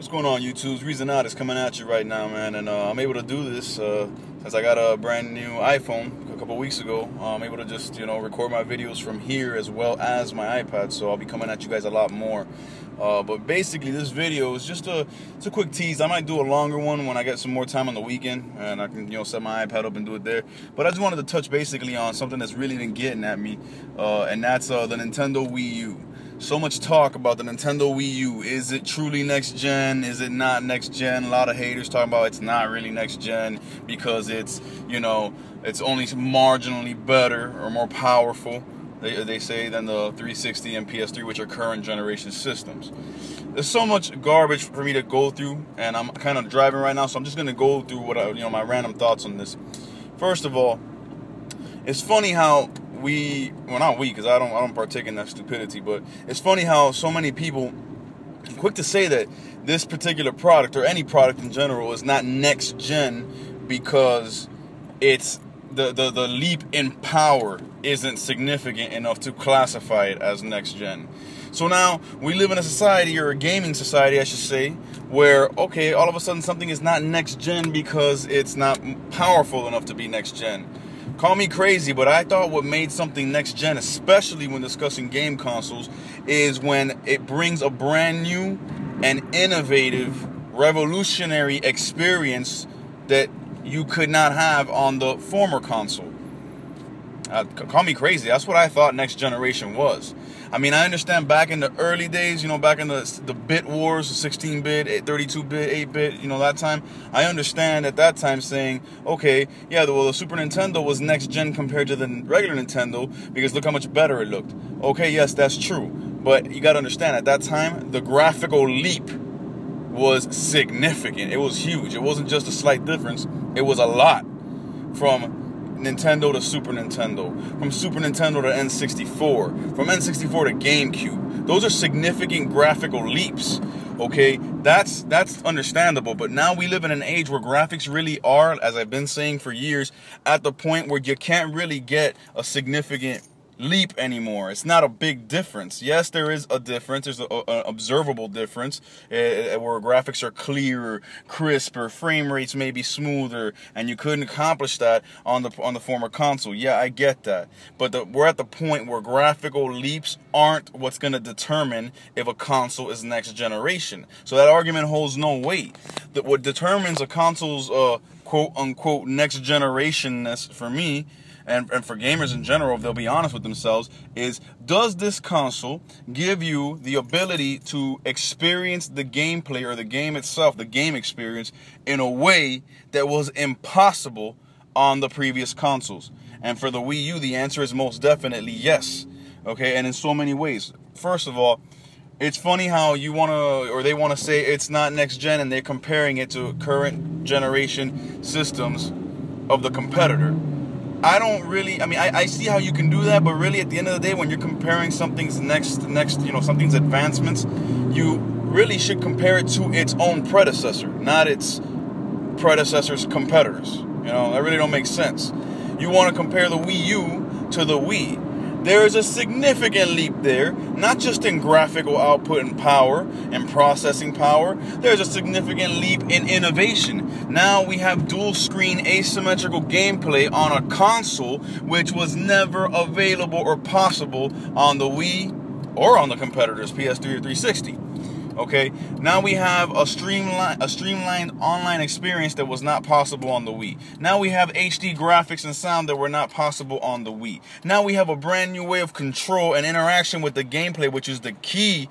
What's going on, YouTube? Reezonoticz coming at you right now, man, and I'm able to do this since I got a brand new iPhone a couple weeks ago. I'm able to just, record my videos from here as well as my iPad, so I'll be coming at you guys a lot more. But basically, this video is just it's a quick tease. I might do a longer one when I get some more time on the weekend, and I can, set my iPad up and do it there. But I just wanted to touch basically on something that's really been getting at me, and that's the Nintendo Wii U. So much talk about the Nintendo Wii U. Is it truly next gen? Is it not next gen? A lot of haters talking about it's not really next gen because it's, it's only marginally better or more powerful, they say, than the 360 and PS3, which are current generation systems. There's so much garbage for me to go through, and I'm kind of driving right now, so I'm just gonna go through what my random thoughts on this. First of all, it's funny how not we, because I don't partake in that stupidity, but it's funny how so many people are quick to say that this particular product, or any product in general, is not next gen because it's the leap in power isn't significant enough to classify it as next gen. So now we live in a society, or a gaming society I should say, where, okay, all of a sudden something is not next gen because it's not powerful enough to be next gen. Call me crazy, but I thought what made something next gen, especially when discussing game consoles, is when it brings a brand new and innovative, revolutionary experience that you could not have on the former console. Call me crazy. That's what I thought next generation was. I mean, I understand back in the early days, back in the bit wars, 16-bit, 32-bit, 8-bit, that time, I understand at that time saying, okay, yeah, the Super Nintendo was next gen compared to the regular Nintendo because look how much better it looked. Okay, yes, that's true. But you got to understand, at that time, the graphical leap was significant. It was huge. It wasn't just a slight difference. It was a lot. From Nintendo to Super Nintendo, from Super Nintendo to N64, from N64 to GameCube. Those are significant graphical leaps. Okay, that's understandable, but now we live in an age where graphics really are, as I've been saying for years, at the point where you can't really get a significant leap anymore. It's not a big difference. Yes, there is a difference. There's an observable difference where graphics are clearer, crisper, frame rates may be smoother, and you couldn't accomplish that on the former console. Yeah, I get that. But we're at the point where graphical leaps aren't what's going to determine if a console is next generation. So that argument holds no weight. What determines a console's quote-unquote next generationness for me, and for gamers in general, if they'll be honest with themselves, is, does this console give you the ability to experience the gameplay or the game itself, the game experience, in a way that was impossible on the previous consoles? And for the Wii U, the answer is most definitely yes. Okay, and in so many ways. First of all, it's funny how they want to say it's not next gen, and they're comparing it to current generation systems of the competitor. I see how you can do that, but really at the end of the day, when you're comparing something's something's advancements, you really should compare it to its own predecessor, not its predecessor's competitors. That really don't make sense. You want to compare the Wii U to the Wii. There is a significant leap there, not just in graphical output and power and processing power. There's a significant leap in innovation. Now we have dual screen asymmetrical gameplay on a console which was never available or possible on the Wii or on the competitors, PS3 or 360. Okay, now we have a streamlined online experience that was not possible on the Wii. Now we have HD graphics and sound that were not possible on the Wii. Now we have a brand new way of control and interaction with the gameplay, which is the key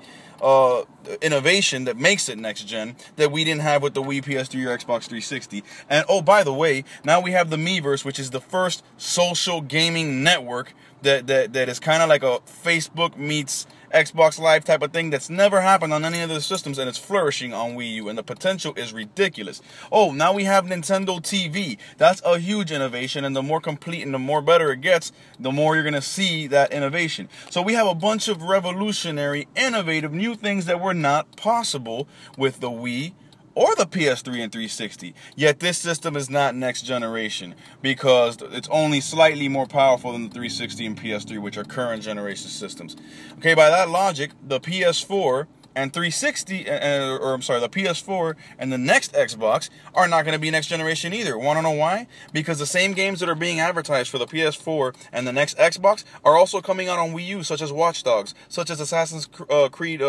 innovation that makes it next gen, that we didn't have with the Wii, PS3, or Xbox 360. And oh, by the way, now we have the Miiverse, which is the first social gaming network that is kind of like a Facebook meets Xbox Live type of thing that's never happened on any other systems, and it's flourishing on Wii U, and the potential is ridiculous. Oh, now we have Nintendo TV. That's a huge innovation, and the more complete and the more better it gets, the more you're going to see that innovation. So we have a bunch of revolutionary, innovative, new things that were not possible with the Wii or the PS3 and 360. Yet this system is not next generation because it's only slightly more powerful than the 360 and PS3, which are current generation systems. Okay, by that logic, the PS4 and 360, or I'm sorry, the PS4 and the next Xbox are not going to be next generation either. Want to know why? Because the same games that are being advertised for the PS4 and the next Xbox are also coming out on Wii U, such as Watch Dogs, such as Assassin's Creed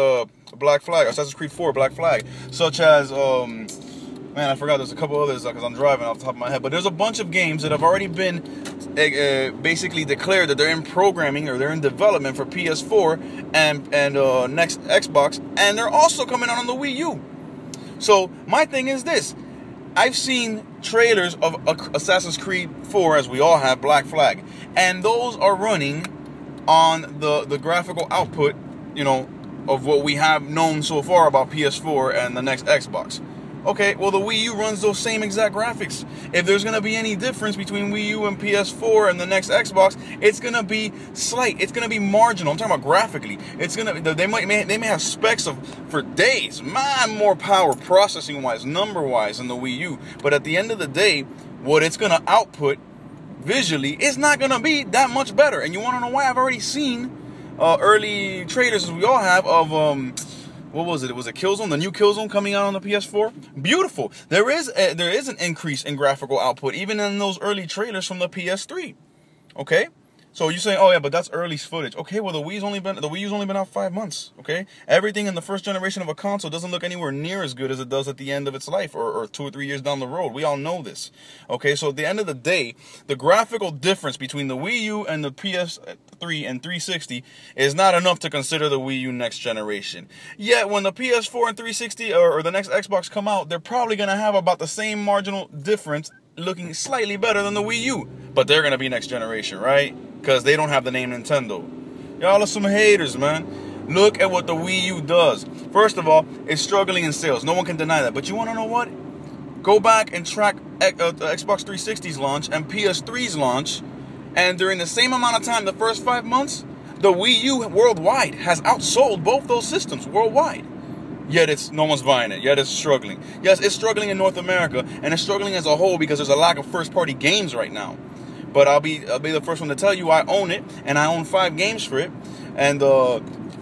Black Flag, Assassin's Creed 4 Black Flag, such as man, I forgot there's a couple others because I'm driving off the top of my head. But there's a bunch of games that have already been basically declared that they're in programming or they're in development for PS4 and next Xbox, and they're also coming out on the Wii U. So my thing is this: I've seen trailers of Assassin's Creed 4, as we all have, Black Flag, and those are running on the graphical output, you know, of what we have known so far about PS4 and the next Xbox. Okay, well, the Wii U runs those same exact graphics. If there's going to be any difference between Wii U and PS4 and the next Xbox, it's going to be slight. It's going to be marginal. I'm talking about graphically. It's going to, they may have specs for days, more power processing-wise, number-wise than the Wii U. But at the end of the day, what it's going to output visually is not going to be that much better. And you want to know why? I've already seen early trailers, as we all have, of what was it? Was it Killzone? The new Killzone coming out on the PS4? Beautiful. There is an increase in graphical output even in those early trailers from the PS3. Okay? So you say, oh yeah, but that's early footage. Okay, well the Wii U's only been out 5 months. Okay, everything in the first generation of a console doesn't look anywhere near as good as it does at the end of its life, or 2 or 3 years down the road. We all know this. Okay, so at the end of the day, the graphical difference between the Wii U and the PS3 and 360 is not enough to consider the Wii U next generation. Yet when the PS4 and 360 or the next Xbox come out, they're probably gonna have about the same marginal difference, looking slightly better than the Wii U, but they're gonna be next generation, right? Because they don't have the name Nintendo. Y'all are some haters, man. Look at what the Wii U does. First of all, it's struggling in sales. No one can deny that. But you want to know what? Go back and track Xbox 360's launch and PS3's launch, and during the same amount of time, the first 5 months, the Wii U worldwide has outsold both those systems worldwide. Yet no one's buying it. Yet it's struggling. Yes, it's struggling in North America, and it's struggling as a whole because there's a lack of first-party games right now. But I'll be the first one to tell you I own it, and I own 5 games for it. And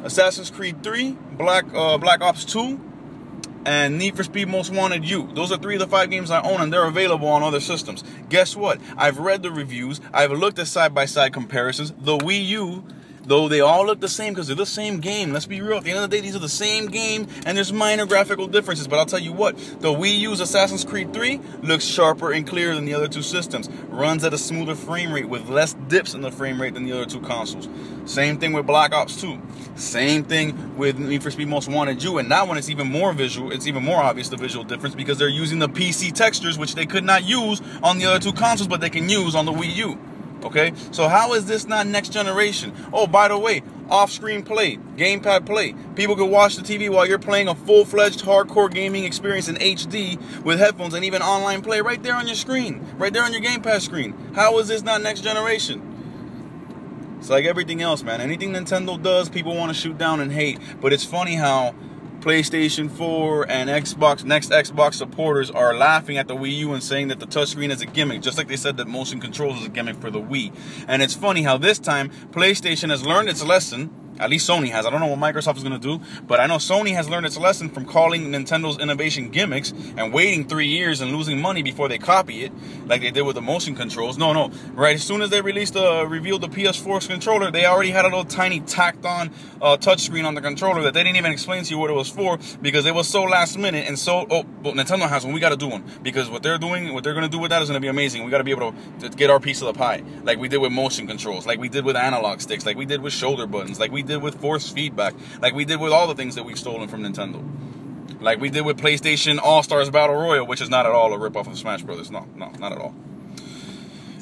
Assassin's Creed 3, Black Ops 2, and Need for Speed Most Wanted U. Those are 3 of the 5 games I own, and they're available on other systems. Guess what? I've read the reviews. I've looked at side-by-side comparisons. The Wii U, though they all look the same because they're the same game. Let's be real. At the end of the day, these are the same game, and there's minor graphical differences. But I'll tell you what, the Wii U's Assassin's Creed 3 looks sharper and clearer than the other 2 systems. Runs at a smoother frame rate with less dips in the frame rate than the other 2 consoles. Same thing with Black Ops 2. Same thing with Need for Speed Most Wanted U. And that one, it's even more visual. It's even more obvious, the visual difference, because they're using the PC textures, which they could not use on the other 2 consoles, but they can use on the Wii U. Okay, so how is this not next generation? Oh, by the way, off-screen play, gamepad play. People can watch the TV while you're playing a full-fledged hardcore gaming experience in HD with headphones and even online play right there on your screen, right there on your gamepad screen. How is this not next generation? It's like everything else, man. Anything Nintendo does, people want to shoot down and hate. But it's funny how PlayStation 4 and next Xbox supporters are laughing at the Wii U and saying that the touchscreen is a gimmick, just like they said that motion controls is a gimmick for the Wii. And it's funny how this time PlayStation has learned its lesson. At least Sony has. I don't know what Microsoft is going to do, but I know Sony has learned its lesson from calling Nintendo's innovation gimmicks and waiting 3 years and losing money before they copy it, like they did with the motion controls. No. Right as soon as they revealed the PS4's controller, they already had a little tiny tacked-on touchscreen on the controller that they didn't even explain to you what it was for, because it was so last minute and so, oh, but Nintendo has one. We got to do one, because what they're going to do with that is going to be amazing. We got to be able to get our piece of the pie, like we did with motion controls, like we did with analog sticks, like we did with shoulder buttons, like we did with force feedback, like we did with all the things that we've stolen from Nintendo, like we did with PlayStation All-Stars Battle Royale, which is not at all a ripoff of Smash Brothers. No, not at all.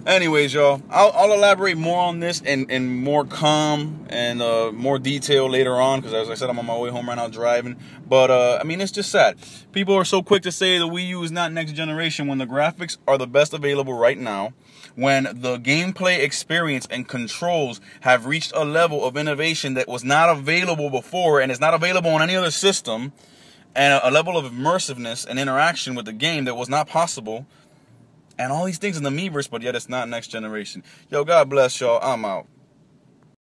Anyways, y'all, I'll elaborate more on this in more calm and more detail later on, because as I said, I'm on my way home right now driving. But I mean, it's just sad. People are so quick to say the Wii U is not next generation when the graphics are the best available right now, when the gameplay experience and controls have reached a level of innovation that was not available before and is not available on any other system, and a level of immersiveness and interaction with the game that was not possible, and all these things in the Miiverse, but yet it's not next generation. Yo, God bless y'all. I'm out.